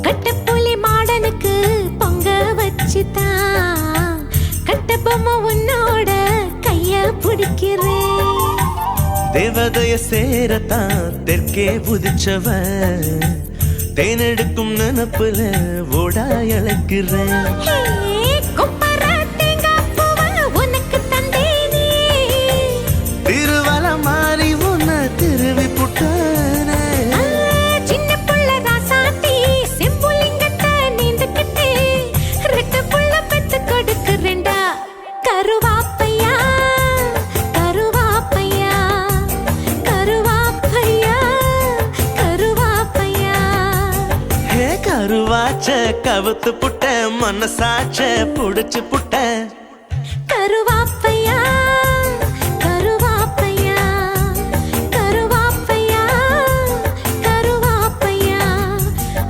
கட்டப்புலி மாடனுக்கு பொங்க வச்சுதான் கட்ட பொம்மை உன்னோட கைய பிடிக்கிறேன். தேவதைய சேரத்தான் தெற்கே புதிச்சவ தேனெடுக்கும் நினப்புல ஓடா இழைக்கிறேன். திருவல மாறி உன்ன திருவி புட்டான சின்ன புள்ள ராசாத்தி செம்புலிங்கத்த நீந்துக்கிட்டு ரெட்ட புள்ள பெத்து கொடுக்குறேன்டா. கருவாப்பையா கருவாப்பையா கருவாப்பையா கருவாப்பையா. ஹே கருவாச்ச கவுத்து புட்ட மனசாச்ச புடிச்சு புட்ட கருவா